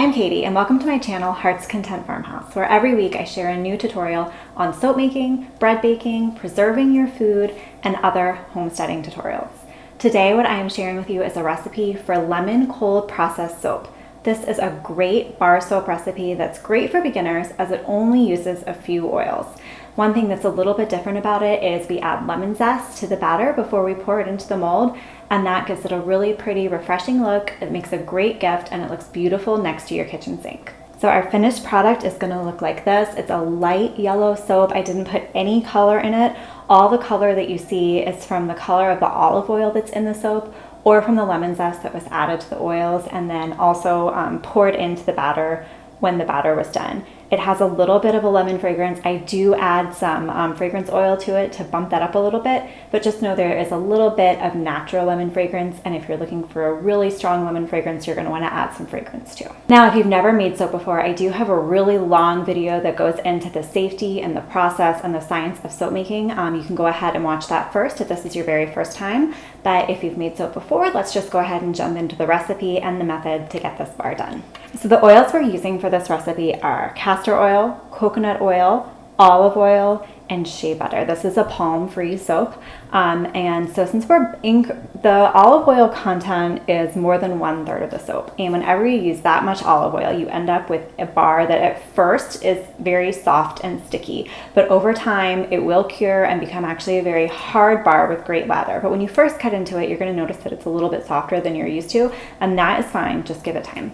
I'm Katie and welcome to my channel Heart's Content Farmhouse, where every week I share a new tutorial on soap making, bread baking, preserving your food, and other homesteading tutorials. Today what I am sharing with you is a recipe for lemon cold process soap. This is a great bar soap recipe that's great for beginners as it only uses a few oils. One thing that's a little bit different about it is we add lemon zest to the batter before we pour it into the mold, and that gives it a really pretty, refreshing look. It makes a great gift and it looks beautiful next to your kitchen sink. So our finished product is going to look like this. It's a light yellow soap. I didn't put any color in it. All the color that you see is from the color of the olive oil that's in the soap or from the lemon zest that was added to the oils and then also poured into the batter when the batter was done. It has a little bit of a lemon fragrance. I do add some fragrance oil to it to bump that up a little bit, but just know there is a little bit of natural lemon fragrance, and if you're looking for a really strong lemon fragrance, you're going to want to add some fragrance too. Now, if you've never made soap before, I do have a really long video that goes into the safety and the process and the science of soap making. You can go ahead and watch that first if this is your very first time, but if you've made soap before, let's just go ahead and jump into the recipe and the method to get this bar done. So the oils we're using for this recipe are castor oil, coconut oil, olive oil, and shea butter. This is a palm-free soap. And so since the olive oil content is more than 1/3 of the soap. And whenever you use that much olive oil, you end up with a bar that at first is very soft and sticky, but over time it will cure and become actually a very hard bar with great lather. But when you first cut into it, you're going to notice that it's a little bit softer than you're used to, and that is fine. Just give it time.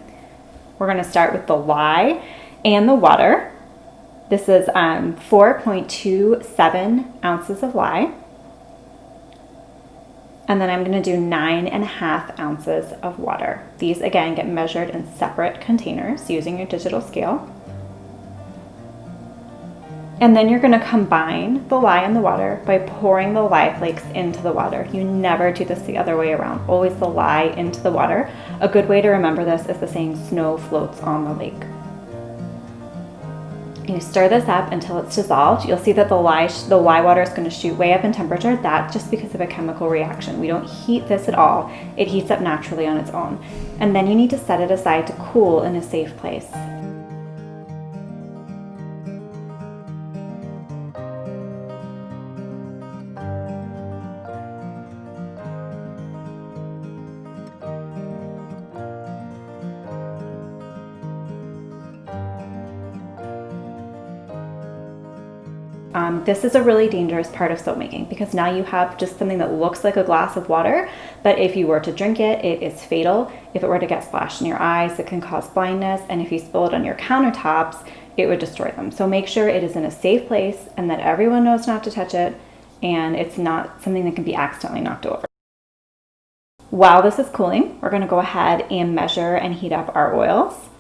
We're going to start with the lye and the water. This is 4.27 ounces of lye. And then I'm going to do 9.5 ounces of water. These again get measured in separate containers using your digital scale. And then you're going to combine the lye and the water by pouring the lye flakes into the water. You never do this the other way around. Always the lye into the water. A good way to remember this is the saying, snow floats on the lake. You stir this up until it's dissolved. You'll see that the lye water is going to shoot way up in temperature. That's just because of a chemical reaction. We don't heat this at all. It heats up naturally on its own. And then you need to set it aside to cool in a safe place. This is a really dangerous part of soap making because now you have just something that looks like a glass of water, but if you were to drink it, it is fatal. If it were to get splashed in your eyes, it can cause blindness, and if you spill it on your countertops, it would destroy them. So make sure it is in a safe place and that everyone knows not to touch it, and it's not something that can be accidentally knocked over. While this is cooling, we're going to go ahead and measure and heat up our oils.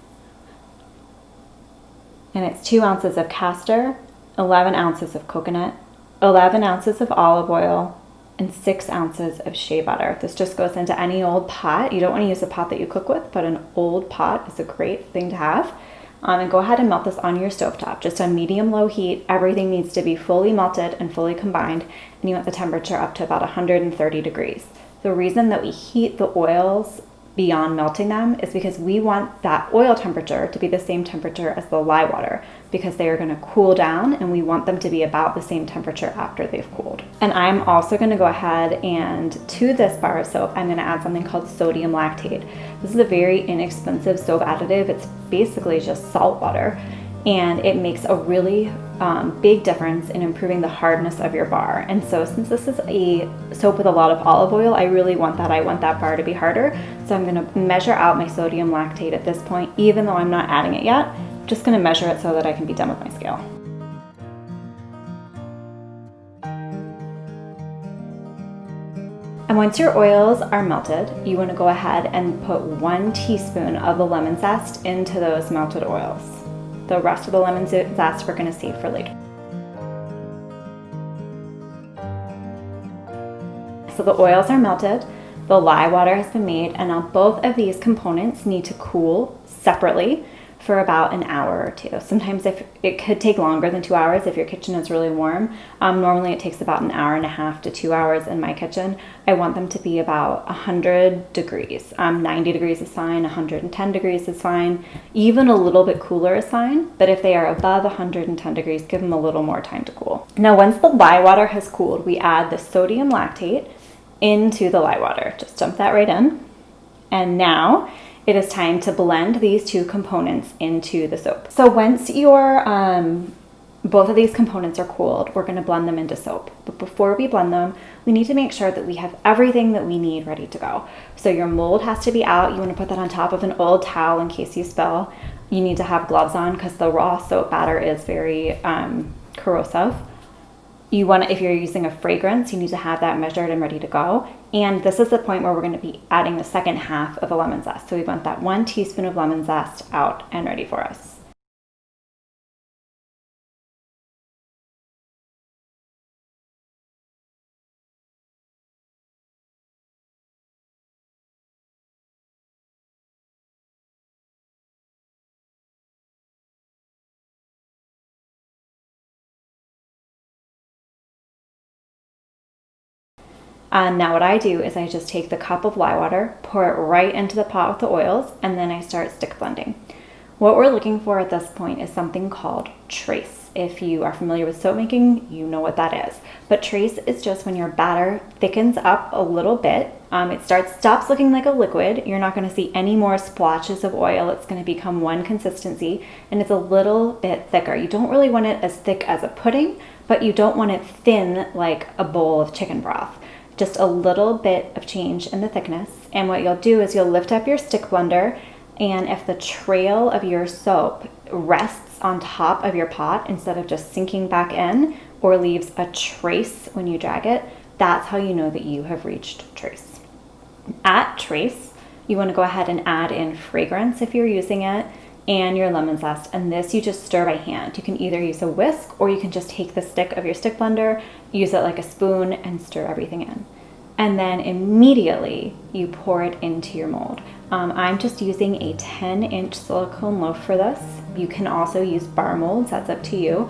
And it's 2 ounces of castor, 11 ounces of coconut, 11 ounces of olive oil, and 6 ounces of shea butter. This just goes into any old pot. You don't want to use a pot that you cook with, but an old pot is a great thing to have. And go ahead and melt this on your stovetop, just on medium-low heat. Everything needs to be fully melted and fully combined, and you want the temperature up to about 130 degrees. The reason that we heat the oils beyond melting them is because we want that oil temperature to be the same temperature as the lye water, because they are going to cool down and we want them to be about the same temperature after they've cooled. And I'm also going to go ahead and to this bar of soap, I'm going to add something called sodium lactate. This is a very inexpensive soap additive. It's basically just salt water, and it makes a really big difference in improving the hardness of your bar. And so since this is a soap with a lot of olive oil, I really want that. I want that bar to be harder. So I'm going to measure out my sodium lactate at this point, even though I'm not adding it yet. I'm just going to measure it so that I can be done with my scale. And once your oils are melted, you want to go ahead and put 1 teaspoon of the lemon zest into those melted oils. The rest of the lemon zest we're going to save for later. So the oils are melted, the lye water has been made, and now both of these components need to cool separately for about an hour or two. Sometimes if it could take longer than 2 hours if your kitchen is really warm. Normally it takes about an hour and a half to 2 hours in my kitchen. I want them to be about 100 degrees. 90 degrees is fine, 110 degrees is fine. Even a little bit cooler is fine, but if they are above 110 degrees, give them a little more time to cool. Now, once the lye water has cooled, we add the sodium lactate into the lye water. Just dump that right in. And now it is time to blend these two components into the soap. So once your both of these components are cooled, we're going to blend them into soap. But before we blend them, we need to make sure that we have everything that we need ready to go. So your mold has to be out. You want to put that on top of an old towel in case you spill. You need to have gloves on because the raw soap batter is very corrosive. You want to, if you're using a fragrance, you need to have that measured and ready to go. And this is the point where we're going to be adding the second half of the lemon zest. So we want that 1 teaspoon of lemon zest out and ready for us. Now what I do is I just take the cup of lye water, pour it right into the pot with the oils, and then I start stick blending. What we're looking for at this point is something called trace. If you are familiar with soap making, you know what that is. But trace is just when your batter thickens up a little bit. It stops looking like a liquid. You're not going to see any more splotches of oil. It's going to become one consistency, and it's a little bit thicker. You don't really want it as thick as a pudding, but you don't want it thin like a bowl of chicken broth. Just a little bit of change in the thickness. And what you'll do is you'll lift up your stick blender, and if the trail of your soap rests on top of your pot instead of just sinking back in or leaves a trace when you drag it, that's how you know that you have reached trace. At trace, you want to go ahead and add in fragrance if you're using it, and your lemon zest, and this you just stir by hand. You can either use a whisk or you can just take the stick of your stick blender, use it like a spoon, and stir everything in. And then immediately you pour it into your mold. I'm just using a 10-inch silicone loaf for this. You can also use bar molds, that's up to you.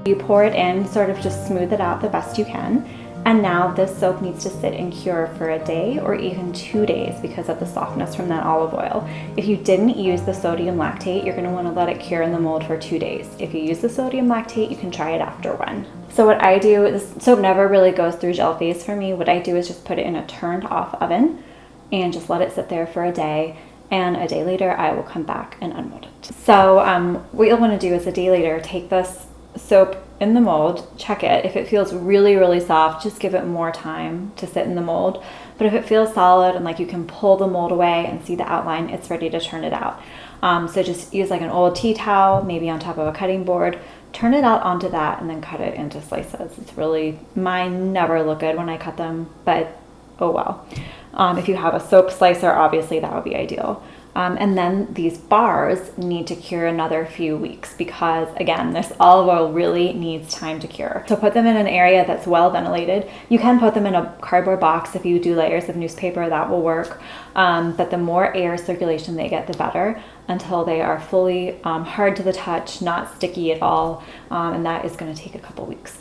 You pour it in, sort of just smooth it out the best you can. And now this soap needs to sit and cure for a day or even 2 days because of the softness from that olive oil. If you didn't use the sodium lactate, you're going to want to let it cure in the mold for 2 days. If you use the sodium lactate, you can try it after 1. So what I do, this soap never really goes through gel phase for me. What I do is just put it in a turned off oven and just let it sit there for a day. And a day later, I will come back and unmold it. So what you'll want to do is a day later, take this soap in the mold, check it. If it feels really, really soft, just give it more time to sit in the mold. But if it feels solid and like you can pull the mold away and see the outline, it's ready to turn it out. So just use like an old tea towel, maybe on top of a cutting board, turn it out onto that, and then cut it into slices. It's really, mine never look good when I cut them, but oh well. If you have a soap slicer, obviously that would be ideal. And then these bars need to cure another few weeks because, again, this olive oil really needs time to cure. So put them in an area that's well ventilated. You can put them in a cardboard box if you do layers of newspaper, that will work. But the more air circulation they get, the better, until they are fully hard to the touch, not sticky at all. And that is going to take a couple weeks.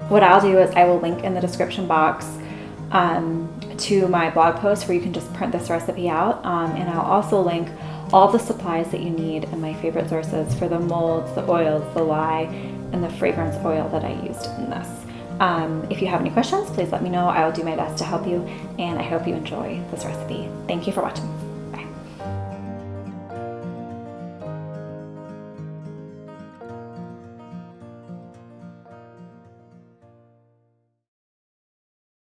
What I'll do is I will link in the description box to my blog post where you can just print this recipe out, and I'll also link all the supplies that you need and my favorite sources for the molds, the oils, the lye, and the fragrance oil that I used in this. If you have any questions, please let me know. I will do my best to help you, and I hope you enjoy this recipe. Thank you for watching.